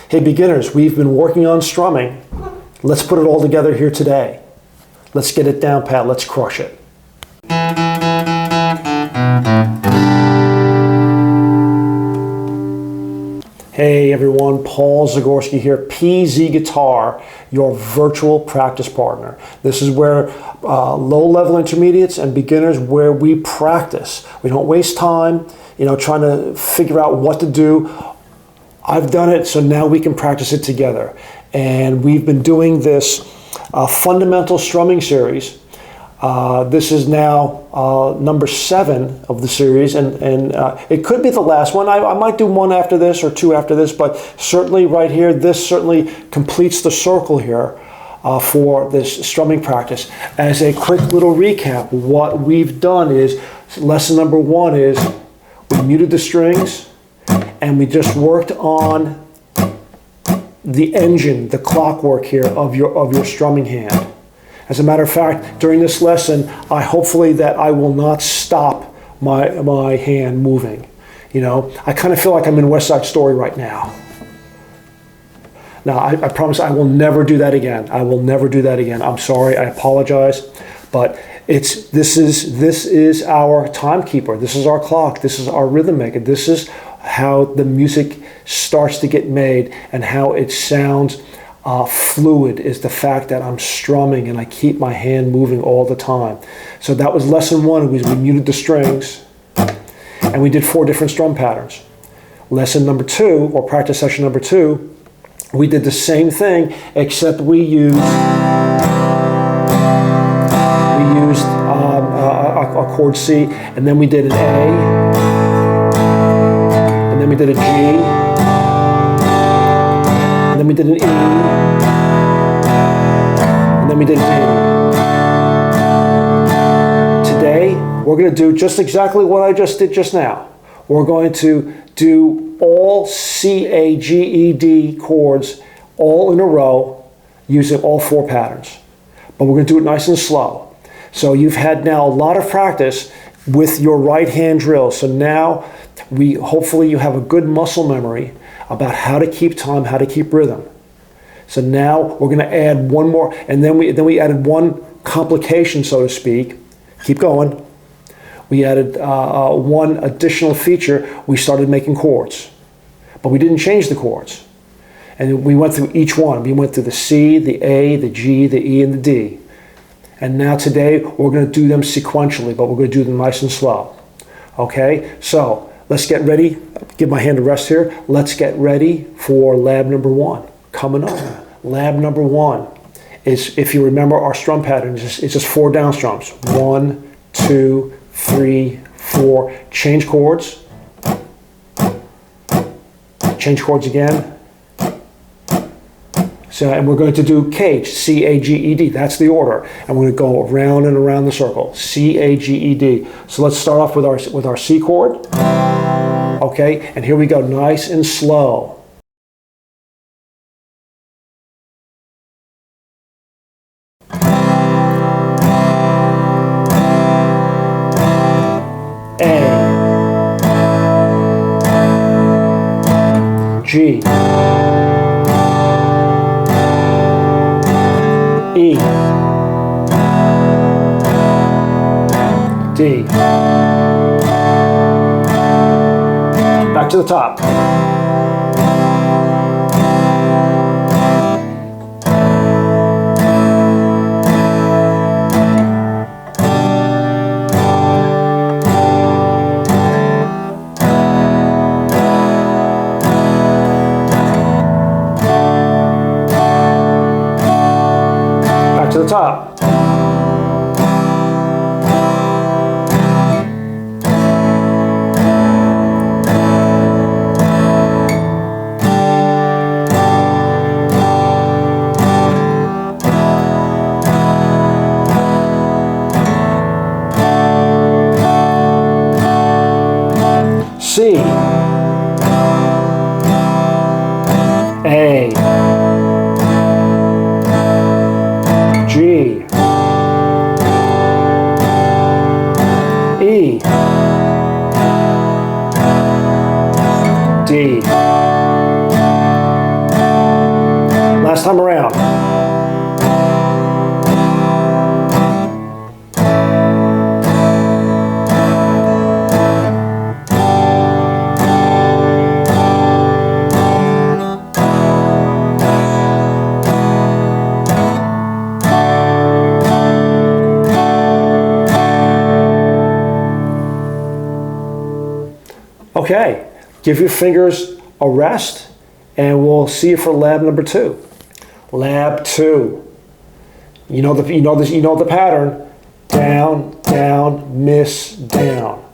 Hey beginners, we've been working on strumming. Let's put it all together here today. Let's get it down pat, let's crush it. Hey everyone, Paul Zagorski here, PZ Guitar, your virtual practice partner. This is where low-level intermediates and beginners, where we practice. We don't waste time, trying to figure out what to do. I've done it, so now we can practice it together. And we've been doing this fundamental strumming series. This is now number 7 of the series, and it could be the last one. I might do one after this or 2 after this, but certainly right here, this certainly completes the circle here for this strumming practice. As a quick little recap, what we've done is, lesson number 1 is we muted the strings, and we just worked on the engine, the clockwork here of your strumming hand. As a matter of fact, during this lesson, hopefully that I will not stop my hand moving. I kind of feel like I'm in West Side Story right now. Now, I promise I will never do that again. I will never do that again. I'm sorry, I apologize, but this is our timekeeper. This is our clock. This is our rhythm maker. This is how the music starts to get made, and how it sounds fluid is the fact that I'm strumming and I keep my hand moving all the time. So that was lesson 1. We muted the strings, and we did 4 different strum patterns. Lesson number 2, or practice session number 2, we did the same thing, except we used a chord C, and then we did an A, and then we did a G, and then we did an E, and then we did a D. Today, we're going to do just exactly what I just did just now. We're going to do all CAGED chords all in a row using all 4 patterns. But we're going to do it nice and slow. So you've had now a lot of practice with your right hand drill. So now hopefully you have a good muscle memory about how to keep time, how to keep rhythm. So now we're going to add one more, and then we added one complication, so to speak. Keep going. We added one additional feature. We started making chords, but we didn't change the chords. And we went through each one. We went through the C, the A, the G, the E, and the D. And now today we're going to do them sequentially, but we're going to do them nice and slow. Okay, so let's get ready. Give my hand a rest here. Let's get ready for lab number 1. Coming up, lab number 1 is, if you remember our strum pattern, it's just 4 down strums. 1, 2, 3, 4. Change chords. Change chords again. So, and we're going to do CAGED, C-A-G-E-D. That's the order. And we're going to go around and around the circle, C-A-G-E-D. So let's start off with our C chord. Okay, and here we go, nice and slow. A, G, E, D. Back to the top. Back to the top. C, A, G, E, D, time around. Okay, give your fingers a rest, and we'll see you for lab number 2. Lab 2. You know the pattern. Down, down, miss, down.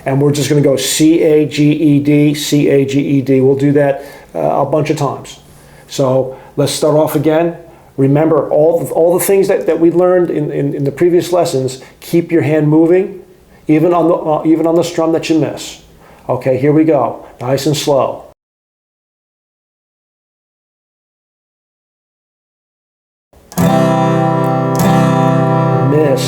And we're just going to go C-A-G-E-D, C-A-G-E-D. We'll do that a bunch of times. So let's start off again. Remember all the things that we learned in the previous lessons. Keep your hand moving, even on the strum that you miss. Okay, here we go. Nice and slow. Miss.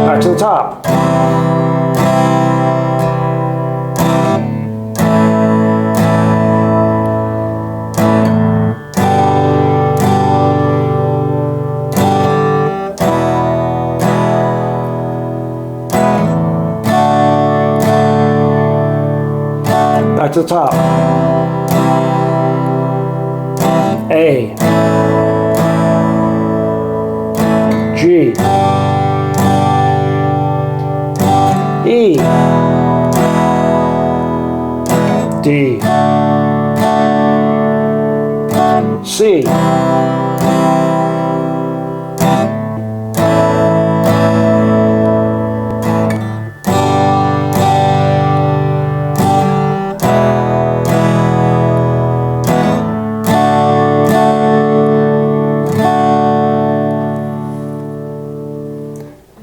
Back to the top. Back to the top. A, G, E, D, C,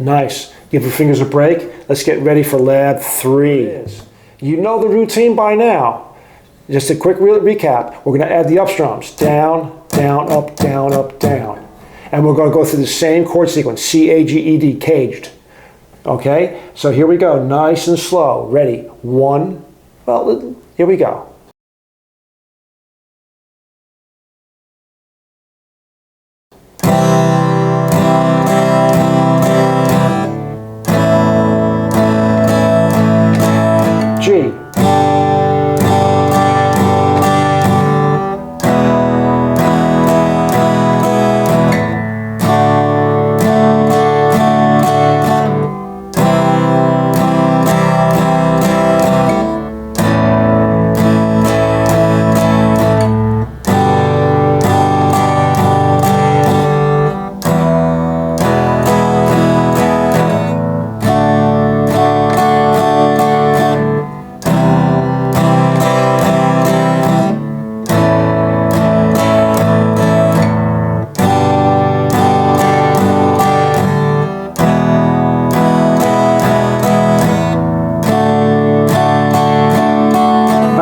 Nice. Give your fingers a break. Let's get ready for lab 3. You know the routine by now. Just a quick recap. We're going to add the up strums. Down, down, up, down, up, down. And we're going to go through the same chord sequence. C-A-G-E-D, caged. Okay? So here we go. Nice and slow. Ready? 1. Well, here we go. G.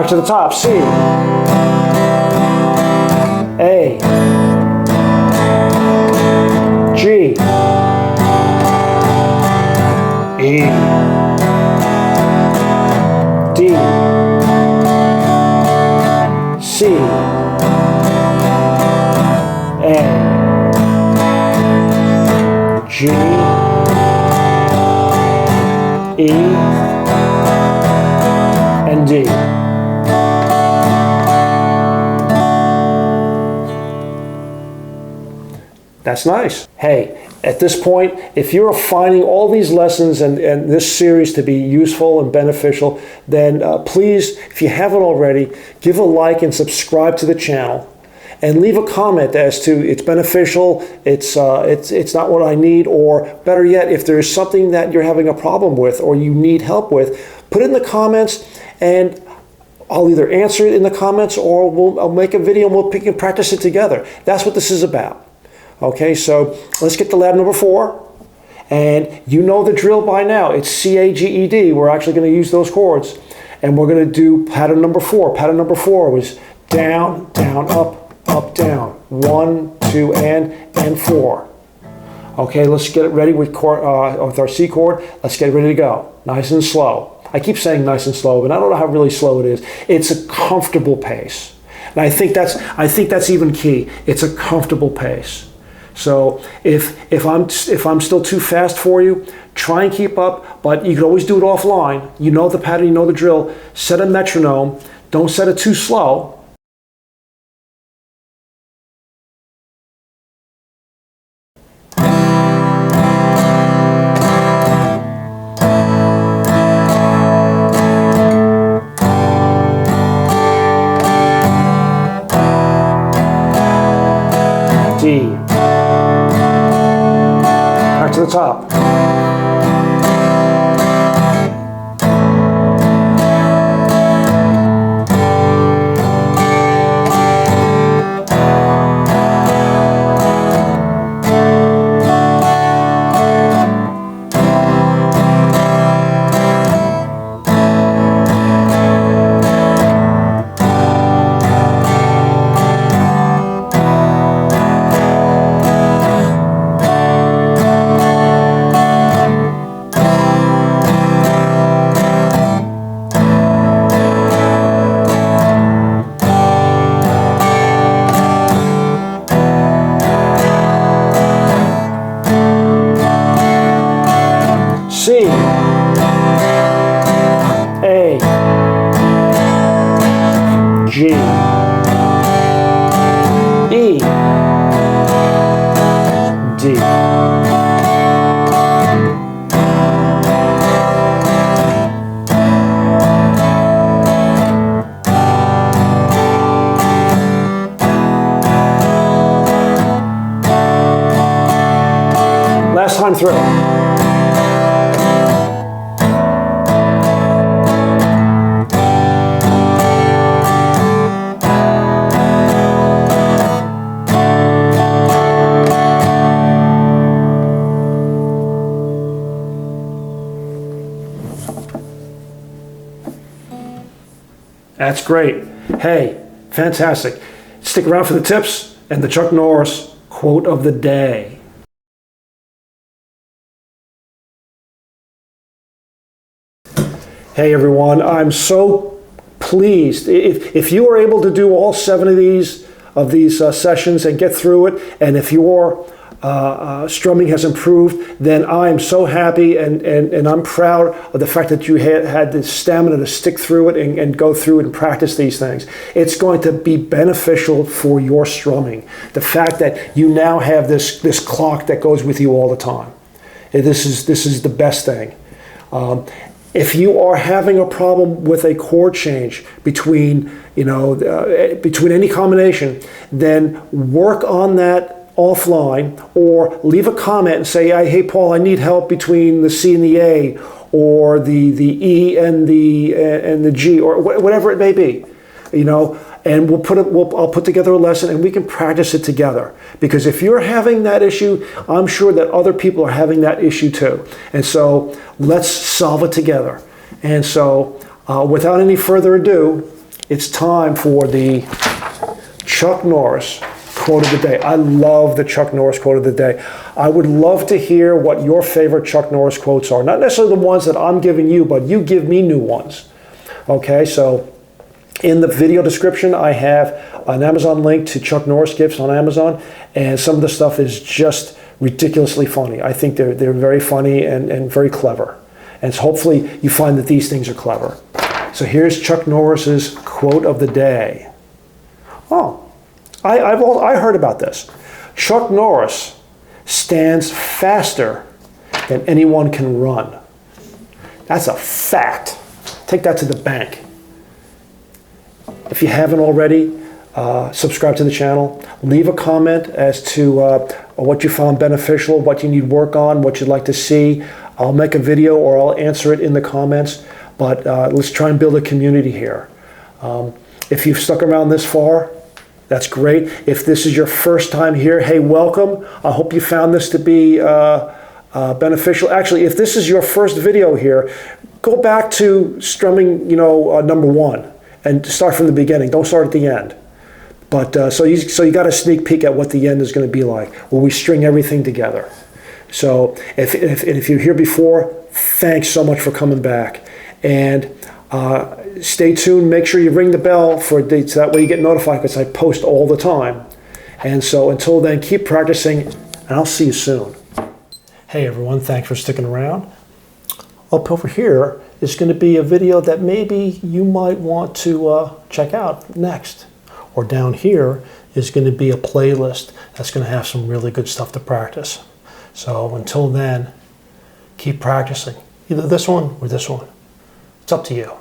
To the top, C, A, G, E, D, C, A, G, E, and D. That's nice. Hey, at this point, if you're finding all these lessons and this series to be useful and beneficial, then please, if you haven't already, give a like and subscribe to the channel. And leave a comment as to it's beneficial, it's not what I need, or better yet, if there's something that you're having a problem with or you need help with, put it in the comments and I'll either answer it in the comments or I'll make a video and we can practice it together. That's what this is about. Okay, so let's get to lab number 4. And you know the drill by now. It's C-A-G-E-D. We're actually going to use those chords. And we're going to do pattern number 4. Pattern number 4 was down, down, up, down. 1, 2, and 4. Okay, let's get it ready with our C chord. Let's get ready to go. Nice and slow. I keep saying nice and slow, but I don't know how really slow it is. It's a comfortable pace. And I think that's even key. It's a comfortable pace. So if I'm still too fast for you, try and keep up, but you can always do it offline. You know the pattern, you know the drill. Set a metronome. Don't set it too slow. D. Back to the top. C, A, G, E, D. Last time through. That's great. Hey, fantastic. Stick around for the tips and the Chuck Norris quote of the day. Hey everyone, I'm so pleased. If you are able to do all 7 of these sessions and get through it, and if your strumming has improved, then I'm so happy and I'm proud of the fact that you had the stamina to stick through it and go through it and practice these things. It's going to be beneficial for your strumming. The fact that you now have this clock that goes with you all the time. This is the best thing. If you are having a problem with a chord change between any combination, then work on that offline, or leave a comment and say, hey Paul, I need help between the C and the A, or the E and the G, or whatever it may be, and I'll put together a lesson and we can practice it together. Because if you're having that issue, I'm sure that other people are having that issue too. And so let's solve it together. And so without any further ado, it's time for the Chuck Norris quote of the day. I love the Chuck Norris quote of the day. I would love to hear what your favorite Chuck Norris quotes are. Not necessarily the ones that I'm giving you, but you give me new ones. Okay, so in the video description, I have an Amazon link to Chuck Norris gifts on Amazon, and some of the stuff is just ridiculously funny. I think they're very funny and very clever. And so hopefully you find that these things are clever. So here's Chuck Norris's quote of the day. Oh, I heard about this. Chuck Norris stands faster than anyone can run. That's a fact. Take that to the bank. If you haven't already, subscribe to the channel. Leave a comment as to what you found beneficial, what you need work on, what you'd like to see. I'll make a video or I'll answer it in the comments. But let's try and build a community here. If you've stuck around this far, that's great. If this is your first time here, hey, welcome. I hope you found this to be beneficial. Actually, if this is your first video here, go back to strumming, number 1. and start from the beginning. Don't start at the end. But so you got a sneak peek at what the end is going to be like when we string everything together. So if you're here before, thanks so much for coming back, and stay tuned. Make sure you ring the bell so that way you get notified, because I post all the time. And so until then, keep practicing, and I'll see you soon. Hey everyone, thanks for sticking around. Up over here is going to be a video that maybe you might want to check out next. Or down here is going to be a playlist that's going to have some really good stuff to practice. So until then, keep practicing. Either this one or this one. It's up to you.